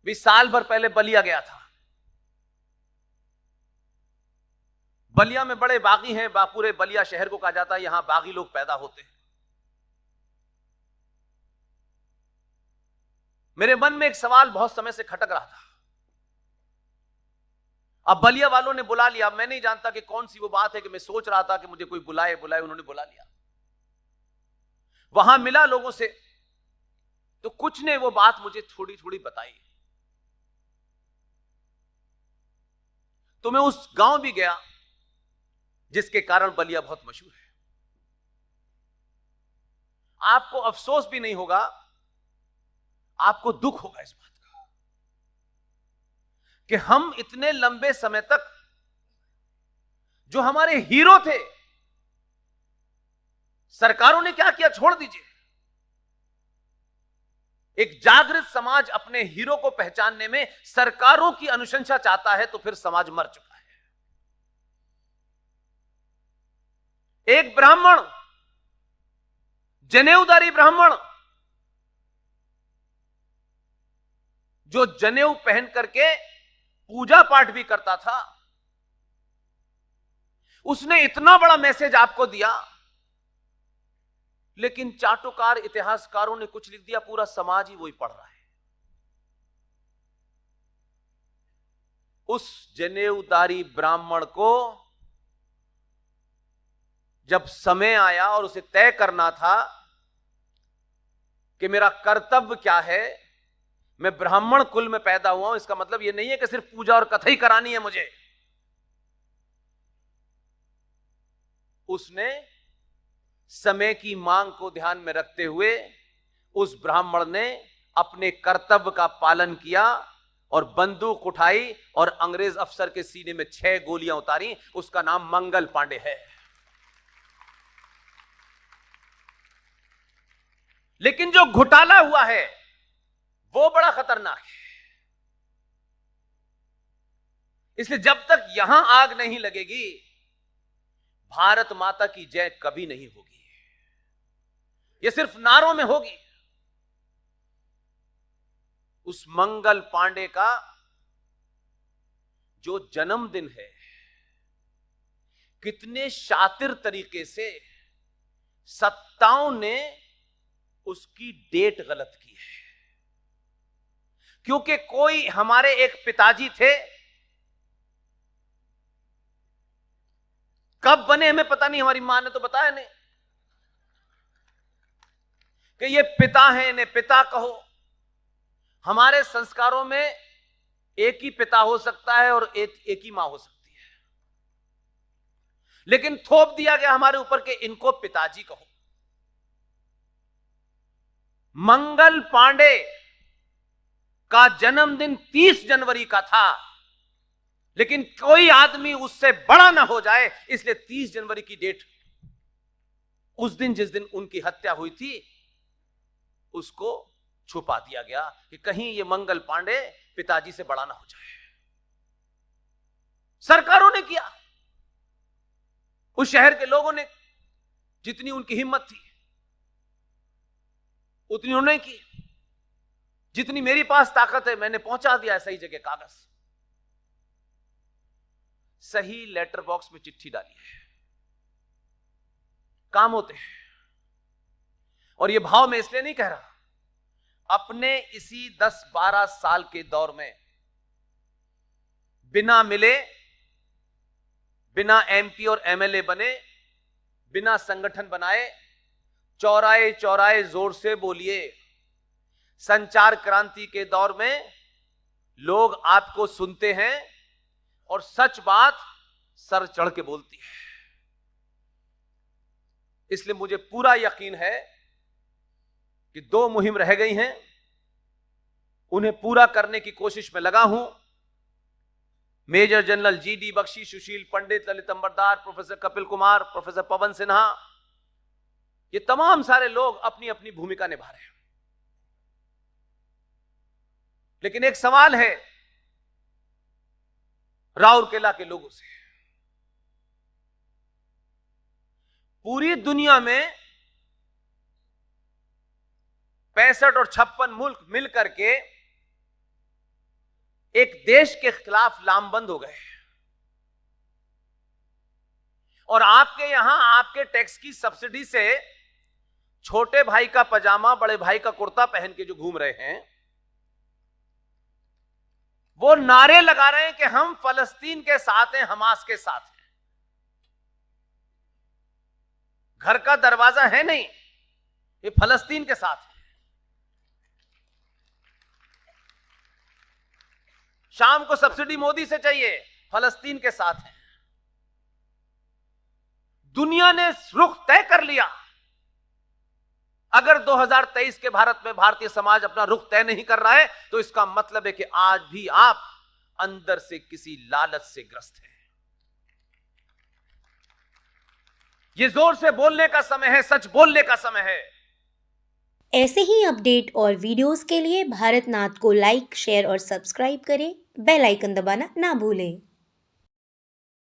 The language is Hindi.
भी साल भर पहले बलिया गया था। बलिया में बड़े बागी हैं, पूरे बलिया शहर को कहा जाता है यहां बागी लोग पैदा होते हैं। मेरे मन में एक सवाल बहुत समय से खटक रहा था। अब बलिया वालों ने बुला लिया, मैं नहीं जानता कि कौन सी वो बात है कि मैं सोच रहा था कि मुझे कोई बुलाए, उन्होंने बुला लिया। वहां मिला लोगों से, तो कुछ ने वो बात मुझे थोड़ी थोड़ी बताई। तो मैं उस गांव भी गया जिसके कारण बलिया बहुत मशहूर है। आपको अफसोस भी नहीं होगा, आपको दुख होगा इस बात का कि हम इतने लंबे समय तक जो हमारे हीरो थे, सरकारों ने क्या किया छोड़ दीजिए। एक जागृत समाज अपने हीरो को पहचानने में सरकारों की अनुशंसा चाहता है तो फिर समाज मर चुका है। एक ब्राह्मण, जनेऊधारी ब्राह्मण, जो जनेऊ पहन करके पूजा पाठ भी करता था, उसने इतना बड़ा मैसेज आपको दिया, लेकिन चाटुकार इतिहासकारों ने कुछ लिख दिया, पूरा समाज ही वही पढ़ रहा है। उस जनेऊधारी ब्राह्मण को जब समय आया और उसे तय करना था कि मेरा कर्तव्य क्या है, मैं ब्राह्मण कुल में पैदा हुआ हूं, इसका मतलब यह नहीं है कि सिर्फ पूजा और कथा ही करानी है मुझे। उसने समय की मांग को ध्यान में रखते हुए उस ब्राह्मण ने अपने कर्तव्य का पालन किया और बंदूक उठाई और अंग्रेज अफसर के सीने में 6 गोलियां उतारी। उसका नाम मंगल पांडे है। लेकिन जो घोटाला हुआ है वो बड़ा खतरनाक है। इसलिए जब तक यहां आग नहीं लगेगी, भारत माता की जय कभी नहीं होगी। यह सिर्फ नारों में होगी। उस मंगल पांडे का जो जन्मदिन है, कितने शातिर तरीके से सत्ताओं ने उसकी डेट गलत की है। क्योंकि कोई हमारे एक पिताजी थे, कब बने हमें पता नहीं, हमारी मां ने तो बताया नहीं कि ये पिता हैं, इन्हें पिता कहो। हमारे संस्कारों में एक ही पिता हो सकता है और एक ही मां हो सकती है, लेकिन थोप दिया गया हमारे ऊपर के इनको पिताजी कहो। मंगल पांडे का जन्मदिन 30 जनवरी का था, लेकिन कोई आदमी उससे बड़ा ना हो जाए, इसलिए 30 जनवरी की डेट, उस दिन जिस दिन उनकी हत्या हुई थी, उसको छुपा दिया गया कि कहीं ये मंगल पांडे पिताजी से बड़ा ना हो जाए। सरकारों ने किया, उस शहर के लोगों ने जितनी उनकी हिम्मत थी उतनी उन्होंने की। जितनी मेरी पास ताकत है मैंने पहुंचा दिया सही जगह कागज, सही लेटर बॉक्स में चिट्ठी डाली है। काम होते हैं। और यह भाव मैं इसलिए नहीं कह रहा, अपने इसी 10-12 साल के दौर में बिना मिले, बिना एमपी और एमएलए बने, बिना संगठन बनाए, चौराहे चौराहे जोर से बोलिए। संचार क्रांति के दौर में लोग आपको सुनते हैं और सच बात सर चढ़ के बोलती है। इसलिए मुझे पूरा यकीन है कि 2 मुहिम रह गई हैं, उन्हें पूरा करने की कोशिश में लगा हूं। मेजर जनरल जीडी बख्शी, सुशील पंडित, ललित अंबरदार, प्रोफेसर कपिल कुमार, प्रोफेसर पवन सिन्हा, ये तमाम सारे लोग अपनी अपनी भूमिका निभा रहे हैं। लेकिन एक सवाल है राउरकेला के लोगों से। पूरी दुनिया में 65 और 56 मुल्क मिल करके एक देश के खिलाफ लामबंद हो गए। और आपके यहां आपके टैक्स की सब्सिडी से छोटे भाई का पजामा बड़े भाई का कुर्ता पहन के जो घूम रहे हैं, वो नारे लगा रहे हैं कि हम फलस्तीन के साथ हैं, हमास के साथ हैं। घर का दरवाजा है नहीं, ये फलस्तीन के साथ है। शाम को सब्सिडी मोदी से चाहिए, फलस्तीन के साथ है। दुनिया ने रुख तय कर लिया। अगर 2023 के भारत में भारतीय समाज अपना रुख तय नहीं कर रहा है तो इसका मतलब है कि आज भी आप अंदर से किसी लालच से ग्रस्त हैं। ये जोर से बोलने का समय है, सच बोलने का समय है। ऐसे ही अपडेट और वीडियोस के लिए भारतनाथ को लाइक, शेयर और सब्सक्राइब करें। बेल आइकन दबाना ना भूलें।